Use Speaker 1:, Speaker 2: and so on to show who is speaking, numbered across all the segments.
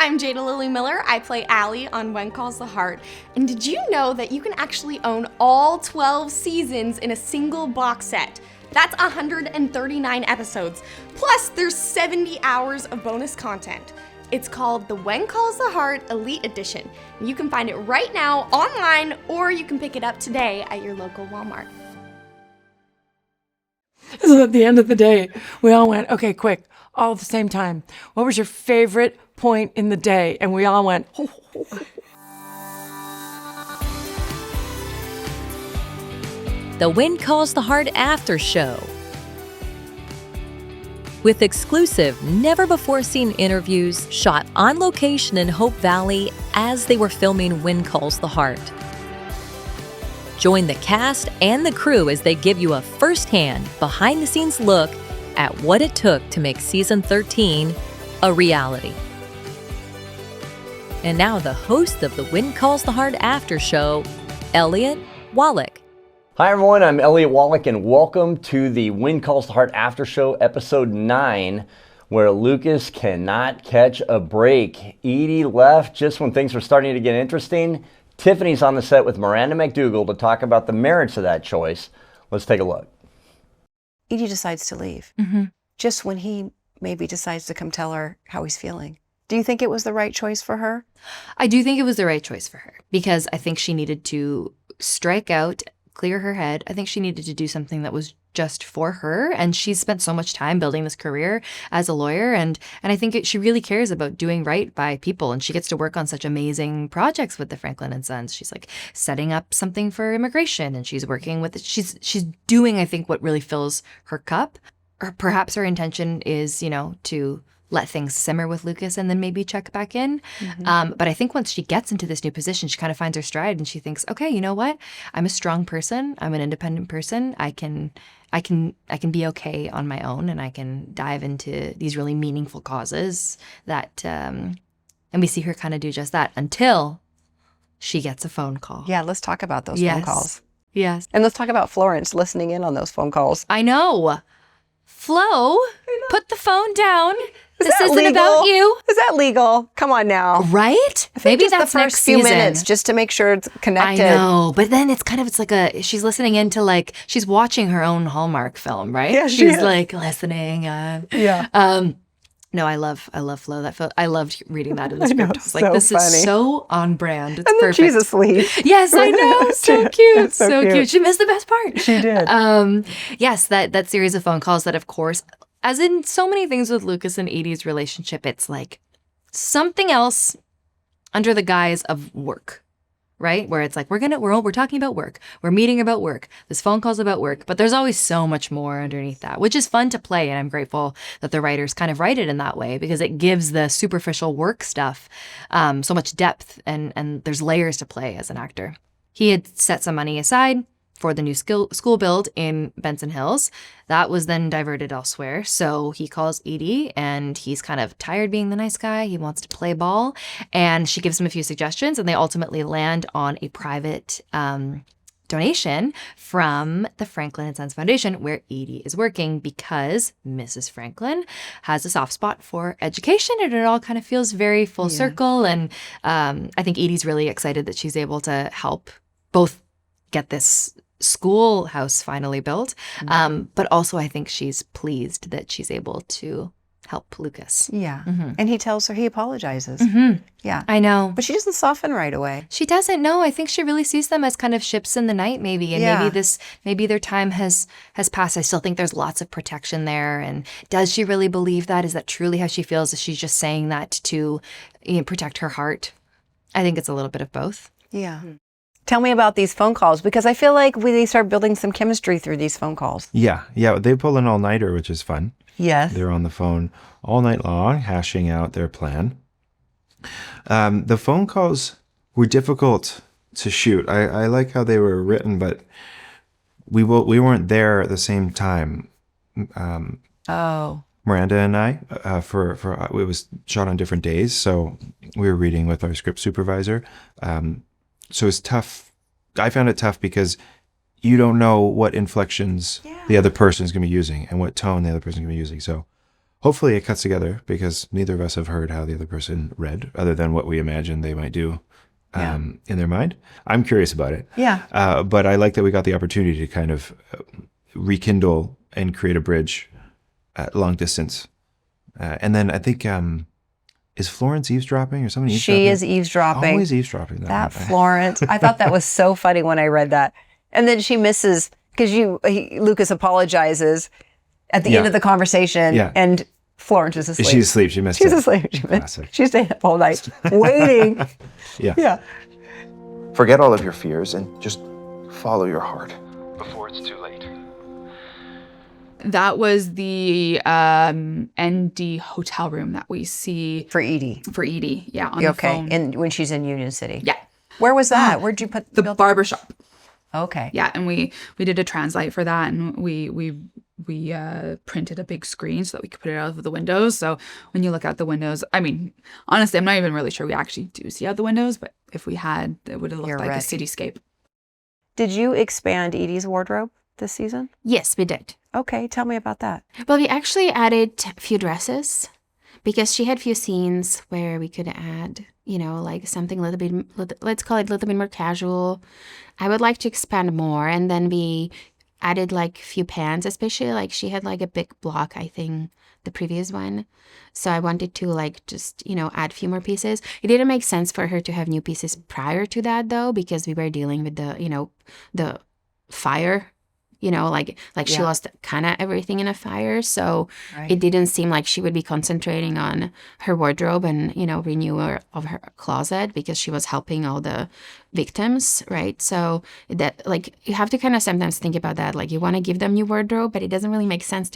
Speaker 1: I'm Jada Lily Miller. I play Allie on When Calls the Heart. And did you know that you can actually own all 12 seasons in a single box set? That's 139 episodes. Plus, there's 70 hours of bonus content. It's called the When Calls the Heart Elite Edition. You can find it right now online, or you can pick it up today at your local Walmart.
Speaker 2: So at the end of the day, we all went, okay, quick, all at the same time. What was your favorite point in the day? And we all went, ho, ho, ho.
Speaker 3: The When Calls the Heart After Show. With exclusive, never-before-seen interviews shot on location in Hope Valley as they were filming When Calls the Heart. Join the cast and the crew as they give you a first-hand, behind-the-scenes look at what it took to make Season 13 a reality. And now the host of the When Calls the Heart After Show, Elliot Wallach.
Speaker 4: Hi everyone, I'm Elliot Wallach and welcome to the When Calls the Heart After Show, Episode 9, where Lucas cannot catch a break. Edie left just when things were starting to get interesting. Tiffany's on the set with Miranda McDougal to talk about the merits of that choice. Let's take a look.
Speaker 5: Edie decides to leave, just when he maybe decides to come tell her how he's feeling. Do you think it was the right choice for her?
Speaker 6: I do think it was the right choice for her because I think she needed to strike out, clear her head. I think she needed to do something that was just for her. And she's spent so much time building this career as a lawyer. And I think she really cares about doing right by people. And she gets to work on such amazing projects with the Franklin and Sons. She's like setting up something for immigration and she's working with it. She's doing, I think, what really fills her cup. Or perhaps her intention is, to let things simmer with Lucas and then maybe check back in. But I think once she gets into this new position, she kind of finds her stride and she thinks, okay, you know what? I'm a strong person. I'm an independent person. I can be okay on my own and I can dive into these really meaningful causes that, and we see her kind of do just that until she gets a phone call.
Speaker 5: Yeah, let's talk about those phone calls.
Speaker 6: Yes.
Speaker 5: And let's talk about Florence listening in on those phone calls.
Speaker 6: I know. Flo, put the phone down. This isn't
Speaker 5: legal?
Speaker 6: about you.
Speaker 5: Is that legal? Come on now.
Speaker 6: Right?
Speaker 5: I think
Speaker 6: Maybe
Speaker 5: just
Speaker 6: that's
Speaker 5: the first
Speaker 6: next
Speaker 5: few
Speaker 6: season.
Speaker 5: minutes just to make sure it's connected.
Speaker 6: I know, but then it's like she's listening into she's watching her own Hallmark film, right?
Speaker 5: Yeah, she
Speaker 6: she's
Speaker 5: is.
Speaker 6: like listening.
Speaker 5: Yeah.
Speaker 6: No, I love Flo. I loved reading that in the
Speaker 5: I know,
Speaker 6: script. I was like,
Speaker 5: so
Speaker 6: this
Speaker 5: funny.
Speaker 6: is so on brand. It's
Speaker 5: And then
Speaker 6: perfect.
Speaker 5: she's asleep.
Speaker 6: Yes, I know. So cute.
Speaker 5: It's so cute.
Speaker 6: She missed the best part.
Speaker 5: She did.
Speaker 6: Yes, that series of phone calls that, of course, as in so many things with Lucas and Edie's relationship, it's like something else under the guise of work, right? Where it's like, we're talking about work. We're meeting about work. This phone call's about work, but there's always so much more underneath that, which is fun to play. And I'm grateful that the writers kind of write it in that way because it gives the superficial work stuff so much depth and there's layers to play as an actor. He had set some money aside for the new school build in Benson Hills. That was then diverted elsewhere. So he calls Edie and he's kind of tired being the nice guy. He wants to play ball. And she gives him a few suggestions and they ultimately land on a private donation from the Franklin and Sons Foundation where Edie is working because Mrs. Franklin has a soft spot for education and it all kind of feels very full circle. And I think Edie's really excited that she's able to help both get this schoolhouse finally built. But also I think she's pleased that she's able to help Lucas.
Speaker 5: Yeah. And he tells her he apologizes. Yeah.
Speaker 6: I know.
Speaker 5: But she doesn't soften right away.
Speaker 6: She doesn't know. I think she really sees them as kind of ships in the night maybe. And maybe their time has passed. I still think there's lots of protection there. And does she really believe that? Is that truly how she feels? Is she just saying that to protect her heart? I think it's a little bit of both.
Speaker 5: Yeah. Tell me about these phone calls because I feel like they start building some chemistry through these phone calls.
Speaker 7: Yeah. They pull an all-nighter, which is fun.
Speaker 5: Yes.
Speaker 7: They're on the phone all night long, hashing out their plan. The phone calls were difficult to shoot. I like how they were written, but we weren't there at the same time. Miranda and I, for it was shot on different days, so we were reading with our script supervisor. So it's tough. I found it tough because you don't know what inflections the other person is going to be using and what tone the other person is going to be using. So hopefully it cuts together because neither of us have heard how the other person read, other than what we imagine they might do in their mind. I'm curious about it.
Speaker 5: Yeah.
Speaker 7: But I like that we got the opportunity to kind of rekindle and create a bridge at long distance. And then I think, is Florence eavesdropping or somebody eavesdropping?
Speaker 5: She is eavesdropping.
Speaker 7: Always eavesdropping.
Speaker 5: That Florence. I thought that was so funny when I read that. And then she misses, because Lucas apologizes at the end of the conversation, and Florence is asleep.
Speaker 7: She's asleep. She missed
Speaker 5: She's
Speaker 7: it.
Speaker 5: asleep.
Speaker 7: Classic.
Speaker 5: She stayed up all night waiting.
Speaker 7: Yeah.
Speaker 8: Forget all of your fears and just follow your heart before it's too late.
Speaker 9: That was the ND hotel room that we see
Speaker 5: For Edie.
Speaker 9: Yeah, on the phone.
Speaker 5: And when she's in Union City.
Speaker 9: Yeah.
Speaker 5: Where was that? Where'd you put
Speaker 9: The barbershop.
Speaker 5: Okay.
Speaker 9: Yeah, and we did a translate for that, and we printed a big screen so that we could put it out of the windows. So when you look out the windows, I mean, honestly, I'm not even really sure we actually do see out the windows, but if we had, it would have looked like a cityscape.
Speaker 5: Did you expand Edie's wardrobe this season?
Speaker 1: Yes, we did.
Speaker 5: Okay, tell me about that.
Speaker 1: Well, we actually added a few dresses because she had few scenes where we could add, like something a little bit, let's call it a little bit more casual. I would like to expand more. And then we added like a few pants, especially like she had like a big block, I think, the previous one. So I wanted to like just, add a few more pieces. It didn't make sense for her to have new pieces prior to that though, because we were dealing with the fire. She lost kind of everything in a fire. So it didn't seem like she would be concentrating on her wardrobe and, renewal of her closet because she was helping all the victims, right? So that, you have to kind of sometimes think about that. Like, you want to give them new wardrobe, but it doesn't really make sense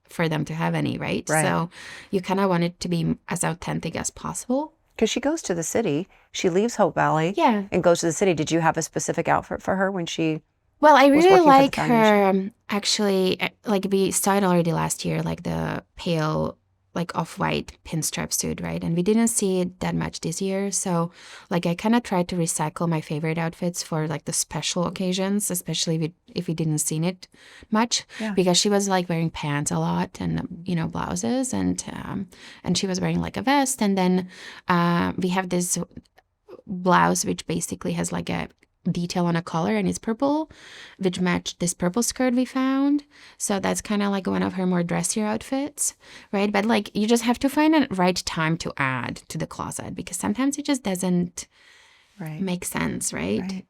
Speaker 1: for them to have any, right? So you kind of want it to be as authentic as possible.
Speaker 5: Because she goes to the city. She leaves Hope Valley and goes to the city. Did you have a specific outfit for her when she...
Speaker 1: Well, I really like her, actually, we started already last year, like the pale, off-white pinstripe suit, right? And we didn't see it that much this year. So, I kind of tried to recycle my favorite outfits for, the special occasions, especially if we didn't see it much. Yeah. Because she was, wearing pants a lot and, blouses. And she was wearing, a vest. And then we have this blouse, which basically has, a detail on a collar, and it's purple, which matched this purple skirt we found. So that's kind of one of her more dressier outfits, right? But you just have to find a right time to add to the closet, because sometimes it just doesn't make sense, right?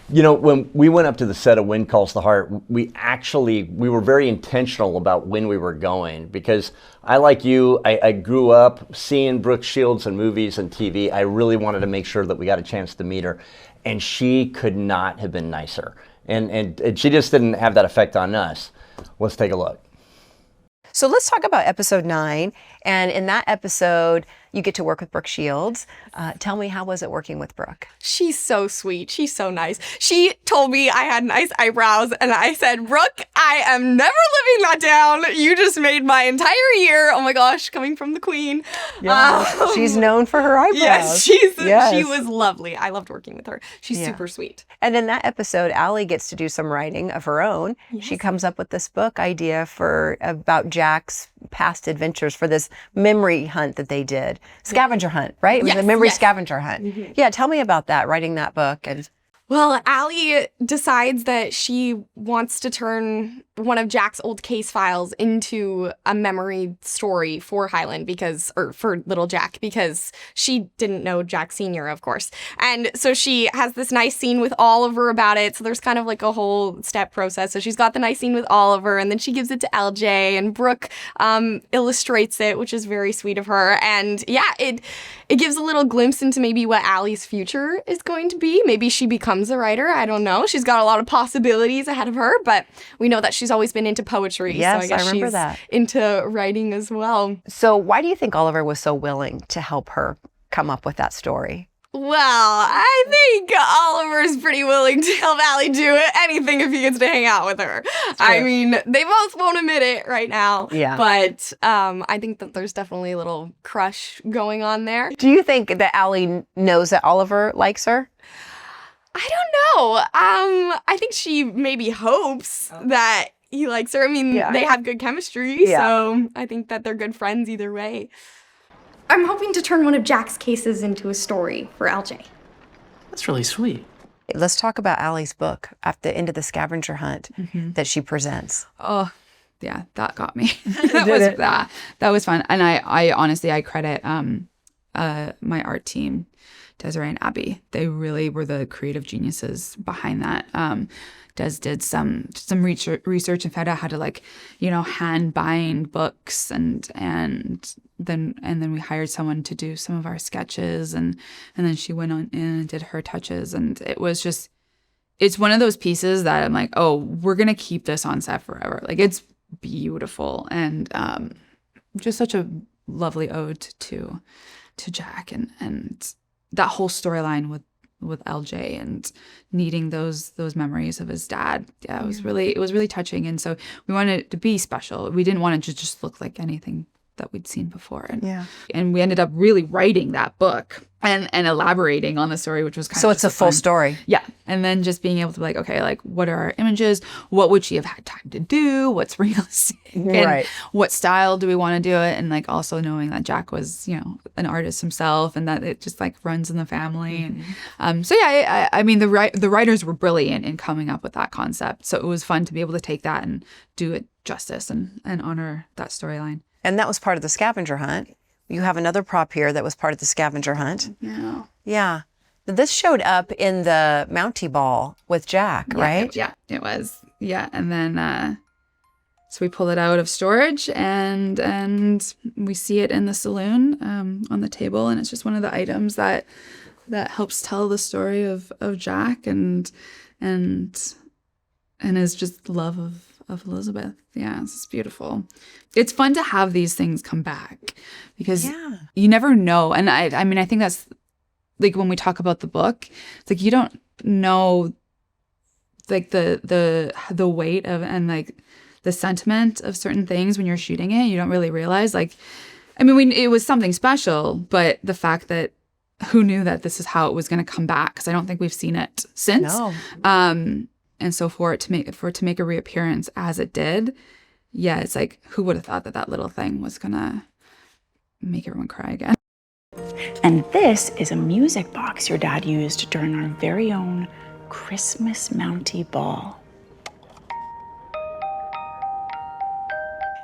Speaker 4: When we went up to the set of Wind Calls the Heart, we were very intentional about when we were going, because I grew up seeing Brooke Shields in movies and TV. I really wanted to make sure that we got a chance to meet her. And she could not have been nicer. And she just didn't have that effect on us. Let's take a look.
Speaker 5: So let's talk about episode 9. And in that episode, you get to work with Brooke Shields. Tell me, how was it working with Brooke?
Speaker 1: She's so sweet. She's so nice. She told me I had nice eyebrows, and I said, Brooke, I am never living that down. You just made my entire year. Oh my gosh, coming from the queen.
Speaker 5: Yeah. She's known for her eyebrows.
Speaker 1: Yes, she was lovely. I loved working with her. She's super sweet.
Speaker 5: And in that episode, Allie gets to do some writing of her own. Yes. She comes up with this book idea about Jack's past adventures for this memory hunt that they did. Scavenger hunt, right? It was a memory scavenger hunt. Mm-hmm. Yeah, tell me about that, writing that book.
Speaker 1: Well, Allie decides that she wants to turn one of Jack's old case files into a memory story for Highland for little Jack, because she didn't know Jack Sr., of course. And so she has this nice scene with Oliver about it. So there's kind of a whole step process. So she's got the nice scene with Oliver, and then she gives it to LJ, and Brooke illustrates it, which is very sweet of her. And it gives a little glimpse into maybe what Allie's future is going to be. Maybe she becomes a writer. I don't know. She's got a lot of possibilities ahead of her, but we know that she's always been into poetry.
Speaker 5: Yes,
Speaker 1: so I guess
Speaker 5: remember
Speaker 1: she's
Speaker 5: that.
Speaker 1: Into writing as well.
Speaker 5: So why do you think Oliver was so willing to help her come up with that story?
Speaker 1: Well, I think Oliver's pretty willing to help Allie do anything if he gets to hang out with her. I mean, they both won't admit it right now. Yeah. But I think that there's definitely a little crush going on there.
Speaker 5: Do you think that Allie knows that Oliver likes her?
Speaker 1: I don't know. I think she maybe hopes that he likes her. I mean,
Speaker 5: Yeah.
Speaker 1: they have good chemistry,
Speaker 5: Yeah.
Speaker 1: so I think that they're good friends either way. I'm hoping to turn one of Jack's cases into a story for LJ.
Speaker 10: That's really sweet.
Speaker 5: Let's talk about Allie's book at the end of the scavenger hunt that she presents.
Speaker 9: Oh, yeah, that got me. that was fun. And I honestly, I credit my art team, Desiree and Abby. They really were the creative geniuses behind that. Des did some research and found out how to, like, you know, hand bind books, and then we hired someone to do some of our sketches, and then she went on in and did her touches, and it was just, it's one of those pieces that I'm like, oh, we're gonna keep this on set forever. Like, it's beautiful, and just such a lovely ode to Jack, and that whole storyline with LJ and needing those memories of his dad. Yeah, it was really touching. And so we wanted it to be special. We didn't want it to just look like anything that we'd seen before. And we ended up really writing that book and elaborating on the story, which was kind of
Speaker 5: So it's a full
Speaker 9: fun
Speaker 5: story.
Speaker 9: Yeah. And then just being able to be like, okay, like, what are our images? What would she have had time to do? What's realistic? And
Speaker 5: Right.
Speaker 9: what style do we want to do it? And like also knowing that Jack was, you know, an artist himself, and that it just like runs in the family. And so yeah, I mean, the writers were brilliant in coming up with that concept. So it was fun to be able to take that and do it justice and honor that storyline.
Speaker 5: And that was part of the scavenger hunt. You have another prop here that was part of the scavenger hunt.
Speaker 9: Yeah.
Speaker 5: Yeah. This showed up in the Mountie Ball with Jack, right?
Speaker 9: It was. Yeah. And then so we pull it out of storage and we see it in the saloon on the table, and it's just one of the items that helps tell the story of Jack and his just love of Elizabeth. Yeah, it's just beautiful. It's fun to have these things come back because you never know. And I mean, I think that's like when we talk about the book, it's like you don't know like the weight of and like the sentiment of certain things when you're shooting it. You don't really realize, like, I mean, it was something special, but the fact that who knew that this is how it was going to come back? Because I don't think we've seen it since.
Speaker 5: No.
Speaker 9: And so for it to make a reappearance as it did, yeah, it's like, who would have thought that little thing was gonna make everyone cry again?
Speaker 11: And this is a music box your dad used during our very own Christmas Mountie Ball.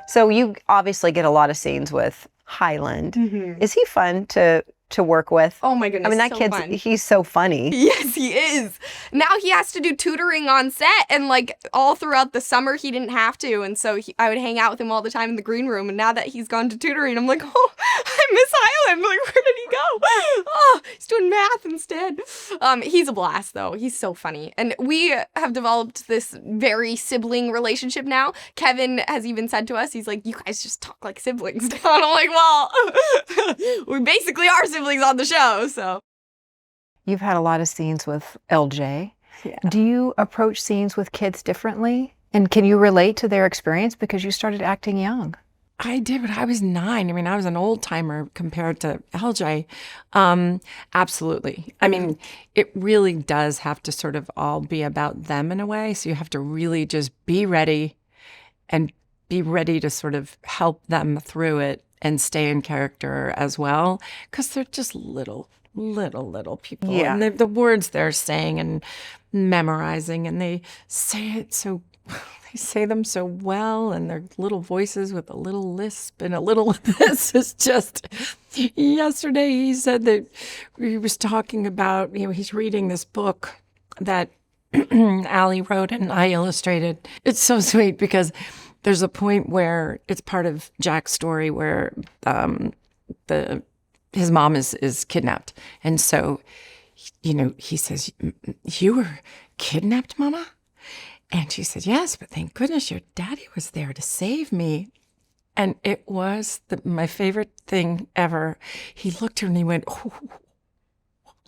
Speaker 5: So you obviously get a lot of scenes with Highland. Is he fun to work with?
Speaker 1: Oh my goodness,
Speaker 5: I mean, that
Speaker 1: so
Speaker 5: kid's,
Speaker 1: fun.
Speaker 5: he's so funny.
Speaker 1: Yes, he is. Now he has to do tutoring on set, and like all throughout the summer he didn't have to, and so I would hang out with him all the time in the green room, and now that he's gone to tutoring, I'm like, oh, I miss Highland. Like, where did he go? Oh, he's doing math instead. He's a blast though. He's so funny. And we have developed this very sibling relationship now. Kevin has even said to us, he's like, you guys just talk like siblings now. And I'm like, well, we basically are siblings on the show, so.
Speaker 5: You've had a lot of scenes with LJ.
Speaker 1: Yeah.
Speaker 5: Do you approach scenes with kids differently? And can you relate to their experience because you started acting young?
Speaker 2: I did, but I was 9. I mean, I was an old timer compared to LJ. Absolutely. I mean, it really does have to sort of all be about them in a way. So you have to really just be ready and be ready to sort of help them through it and stay in character as well, because they're just little people.
Speaker 5: Yeah.
Speaker 2: And the words they're saying and memorizing, and they say them so well, and their little voices with a little lisp and a little this is just. Yesterday he said that he was talking about, you know, he's reading this book that Allie wrote and I illustrated. It's so sweet because there's a point where it's part of Jack's story where his mom is kidnapped. And so, you know, he says, "You were kidnapped, Mama?" And she said, "Yes, but thank goodness your daddy was there to save me." And it was my favorite thing ever. He looked at her and he went, "Oh."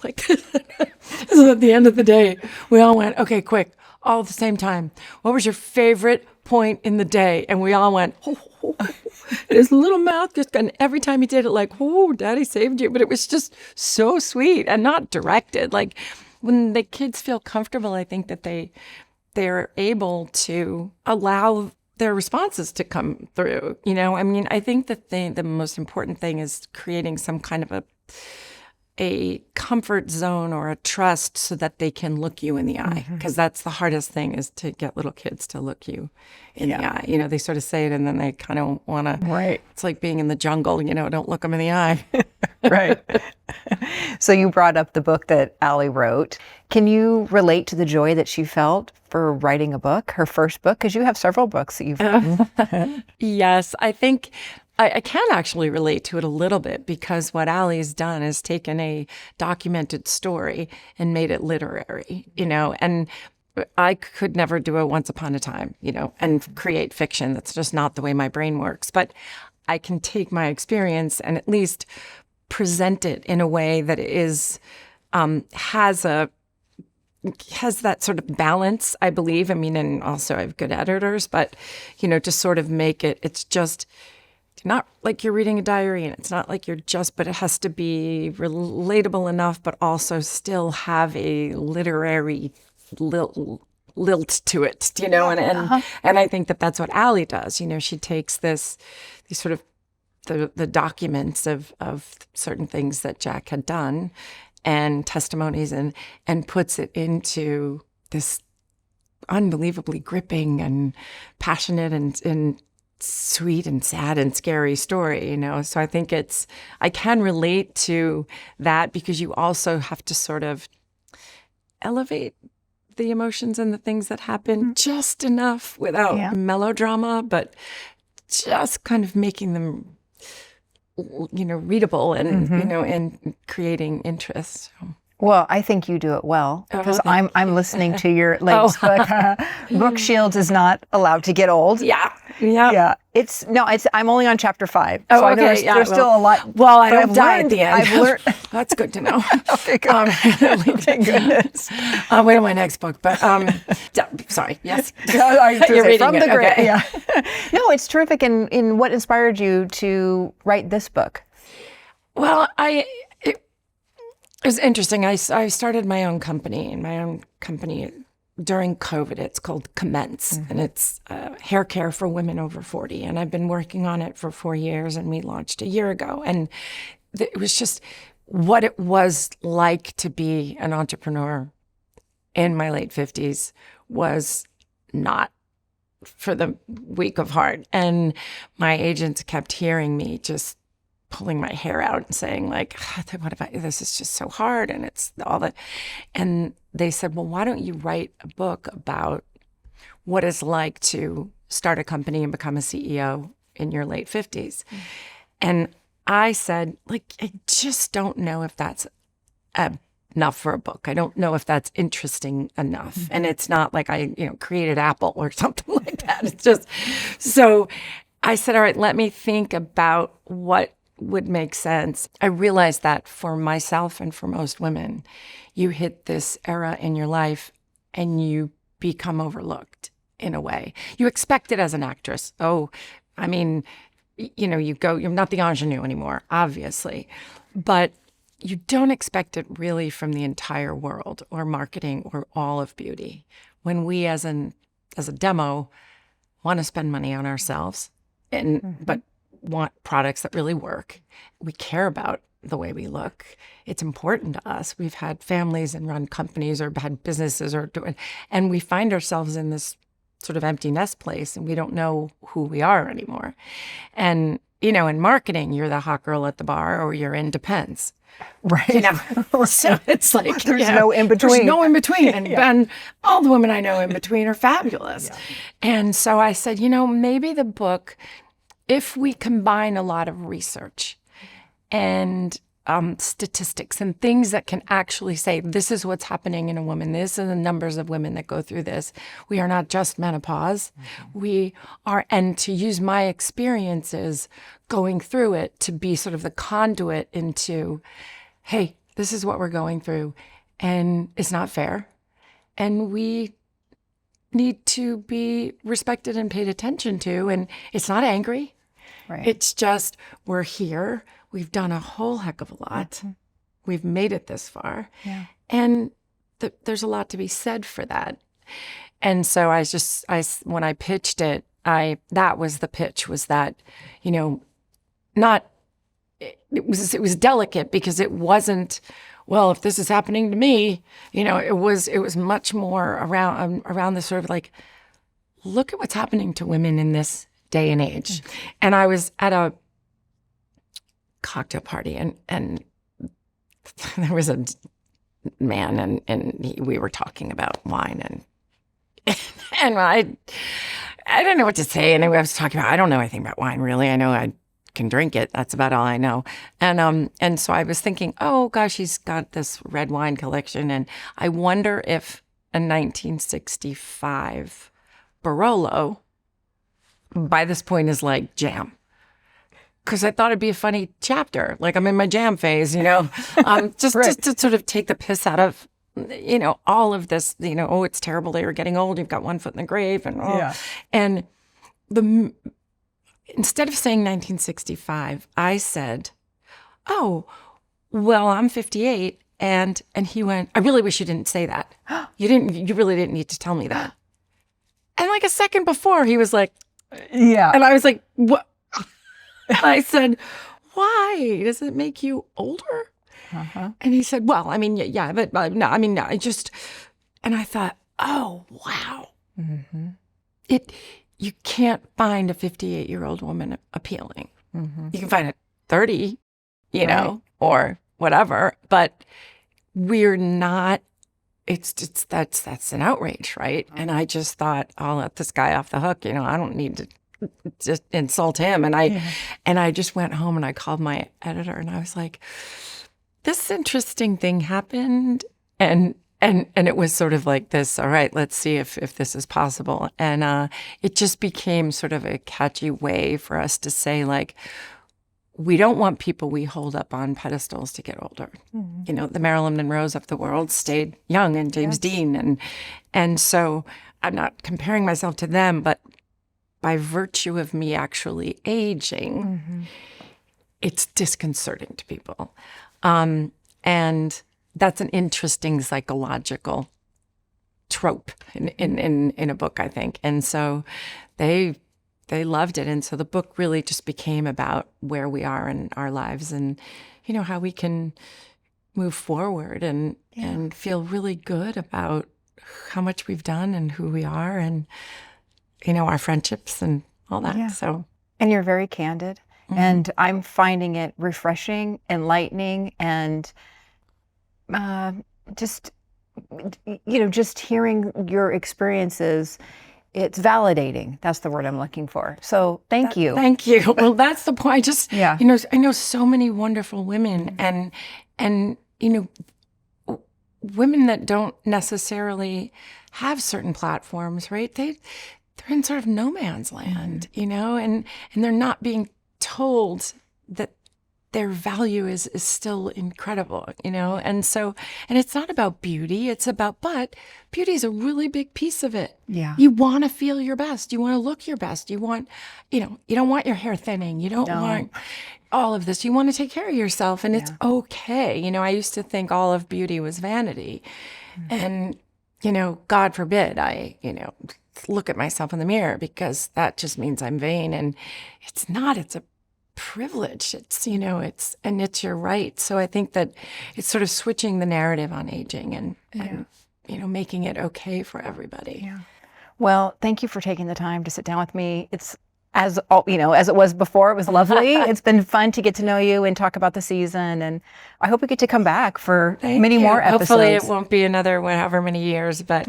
Speaker 2: Like, so at the end of the day, we all went, "Okay, quick, all at the same time. What was your favorite point in the day?" And we all went, "Oh." His little mouth just, and every time he did it, like, "Oh, Daddy saved you." But it was just so sweet and not directed. Like, when the kids feel comfortable, I think that they they're able to allow their responses to come through. You know, I mean, I think the most important thing is creating some kind of a comfort zone or a trust so that they can look you in the eye, because that's the hardest thing, is to get little kids to look you in the eye. You know, they sort of say it and then they kind of want to,
Speaker 5: Right.
Speaker 2: It's like being in the jungle, you know, don't look them in the eye.
Speaker 5: Right. So you brought up the book that Allie wrote. Can you relate to the joy that she felt for writing a book, her first book? Because you have several books that you've written.
Speaker 2: Yes, I think I can actually relate to it a little bit, because what Allie's done is taken a documented story and made it literary, you know, and I could never do a Once Upon a Time, you know, and create fiction. That's just not the way my brain works. But I can take my experience and at least present it in a way that is has that sort of balance, I believe. I mean, and also I have good editors, but, you know, to sort of make it, it's just not like you're reading a diary, and it's not like but it has to be relatable enough, but also still have a literary lilt to it, you know, and I think that that's what Allie does. You know, she takes these sort of the documents of certain things that Jack had done and testimonies and puts it into this unbelievably gripping and passionate and sweet and sad and scary story, you know. So I think I can relate to that, because you also have to sort of elevate the emotions and the things that happen just enough without melodrama, but just kind of making them, you know, readable and, you know, and creating interest. So.
Speaker 5: Well, I think you do it well, because I'm listening to your latest book. Brooke Shields is not allowed to get old.
Speaker 2: Yeah.
Speaker 5: I'm only on chapter 5.
Speaker 2: Oh,
Speaker 5: so
Speaker 2: okay.
Speaker 5: I know there's still a lot.
Speaker 2: Well, I
Speaker 5: but
Speaker 2: don't die at the end.
Speaker 5: I've learned.
Speaker 2: That's good to know.
Speaker 5: Okay, good. Thank goodness.
Speaker 2: Wait on my next book, but sorry. Yes.
Speaker 5: You're
Speaker 2: reading
Speaker 5: from
Speaker 2: it.
Speaker 5: the grid.
Speaker 2: Okay.
Speaker 5: Yeah. No, it's terrific. And what inspired you to write this book?
Speaker 2: Well, it was interesting. I started my own company, during COVID. It's called Commence, and it's hair care for women over 40. And I've been working on it for 4 years, and we launched a year ago. And it was just what it was like to be an entrepreneur in my late 50s was not for the weak of heart. And my agents kept hearing me just pulling my hair out and saying, like, what about this is just so hard, and it's all that. And they said, well, why don't you write a book about what it's like to start a company and become a CEO in your late 50s? And I said, like, I just don't know if that's enough for a book. I don't know if that's interesting enough. And it's not like I, created Apple or something like that. It's just, so I said, all right, let me think about what would make sense. I realized that for myself and for most women, you hit this era in your life and you become overlooked in a way. You expect it as an actress. Oh, I mean, you're not the ingenue anymore, obviously, but you don't expect it really from the entire world or marketing or all of beauty. When we as a demo want to spend money on ourselves but want products that really work. We care about the way we look. It's important to us. We've had families and run companies or had businesses and we find ourselves in this sort of empty nest place and we don't know who we are anymore. And, in marketing, you're the hot girl at the bar or you're in Depends.
Speaker 5: Right.
Speaker 2: So it's like
Speaker 5: there's no in between.
Speaker 2: There's no in between. And all the women I know in between are fabulous. Yeah. And so I said, maybe the book, if we combine a lot of research and statistics and things that can actually say, this is what's happening in a woman, this are the numbers of women that go through this. We are not just menopause. We are, and to use my experiences going through it to be sort of the conduit into, hey, this is what we're going through and it's not fair. And we need to be respected and paid attention to. And it's not angry.
Speaker 5: Right.
Speaker 2: It's just, we're here. We've done a whole heck of a lot. Mm-hmm. We've made it this far.
Speaker 5: Yeah.
Speaker 2: And there's a lot to be said for that. And so when I pitched it, that was the pitch, was that, you know, it was delicate because it wasn't, well, if this is happening to me, you know, it was much more around the sort of like, look at what's happening to women in this day and age. And I was at a cocktail party and there was a man and we were talking about wine and I didn't know what to say. And I was talking about, I don't know anything about wine really. I know I can drink it. That's about all I know. And so I was thinking, oh gosh, he's got this red wine collection. And I wonder if a 1965 Barolo by this point is like jam. Because I thought it'd be a funny chapter. Like I'm in my jam phase, you know, just to sort of take the piss out of, you know, all of this, you know, oh, it's terrible that you're getting old. You've got one foot in the grave. And instead of saying 1965, I said, oh, well, I'm 58. And he went, I really wish you didn't say that. You really didn't need to tell me that. And like a second before, he was like,
Speaker 5: yeah.
Speaker 2: And I was like, what? And I said, why? Does it make you older? And he said, well, I mean, yeah, but no, I mean, no, and I thought, oh, wow. You can't find a 58-year-old woman appealing. You can find a 30, you know, or whatever, but we're not, that's an outrage, right? And I just thought, I'll let this guy off the hook, you know, I don't need to just insult him. And I just went home and I called my editor and I was like, this interesting thing happened. And it was sort of like this, all right, let's see if this is possible. And it just became sort of a catchy way for us to say, like, we don't want people we hold up on pedestals to get older. You know, the Marilyn Monroes of the world stayed young, and James Dean. And so I'm not comparing myself to them, but by virtue of me actually aging, it's disconcerting to people. And that's an interesting psychological trope in a book, I think. And so they loved it. And so the book really just became about where we are in our lives and, you know, how we can move forward and feel really good about how much we've done and who we are and, you know, our friendships and all that.
Speaker 5: Yeah.
Speaker 2: So,
Speaker 5: and you're very candid. And I'm finding it refreshing, enlightening, and just, you know, just hearing your experiences, it's validating. That's the word I'm looking for. So thank you.
Speaker 2: Thank you. Well, that's the point. I just, you know, I know so many wonderful women and, you know, women that don't necessarily have certain platforms, right? They're in sort of no man's land, you know, and they're not being told that their value is still incredible, you know? And so, and it's not about beauty, but beauty is a really big piece of it.
Speaker 5: Yeah.
Speaker 2: You want to feel your best. You want to look your best. You want, you know, you don't want your hair thinning. You don't want all of this. You want to take care of yourself, and it's okay. You know, I used to think all of beauty was vanity. And, you know, God forbid I, you know, look at myself in the mirror, because that just means I'm vain. And it's not, it's a privilege. It's, you know, it's your right. So I think that it's sort of switching the narrative on aging and you know, making it okay for everybody.
Speaker 5: Yeah. Well, thank you for taking the time to sit down with me. It's as you know, as it was before, it was lovely. It's been fun to get to know you and talk about the season, and I hope we get to come back for many more episodes.
Speaker 2: Hopefully it won't be another however many years, but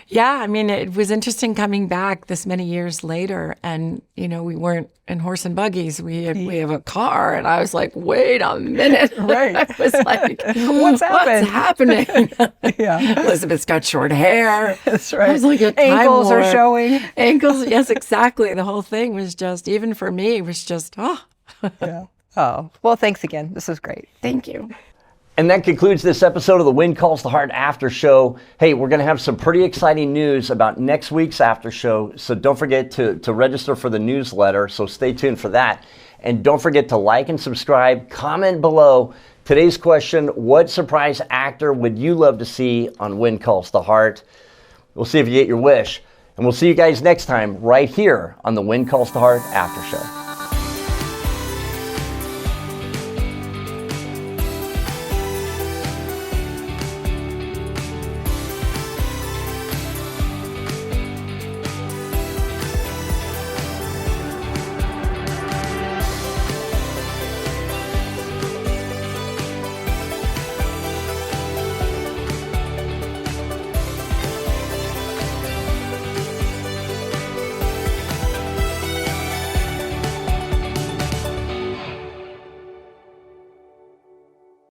Speaker 2: yeah, I mean, it was interesting coming back this many years later, and you know, we weren't in horse and buggies. We have a car, and I was like, wait a minute,
Speaker 5: right?
Speaker 2: I was like,
Speaker 5: what's
Speaker 2: happening?
Speaker 5: Yeah,
Speaker 2: Elizabeth's got short hair.
Speaker 5: That's right.
Speaker 2: I was like,
Speaker 5: ankles are showing.
Speaker 2: Ankles, yes, exactly. The whole thing was just, even for me, was just
Speaker 5: yeah. Oh, well, thanks again. This was great.
Speaker 2: Thank you.
Speaker 4: And that concludes this episode of the When Calls the Heart After Show. Hey, we're going to have some pretty exciting news about next week's after show, so don't forget to register for the newsletter, so stay tuned for that. And don't forget to like and subscribe, comment below. Today's question, what surprise actor would you love to see on When Calls the Heart? We'll see if you get your wish. And we'll see you guys next time right here on the When Calls to Heart After Show.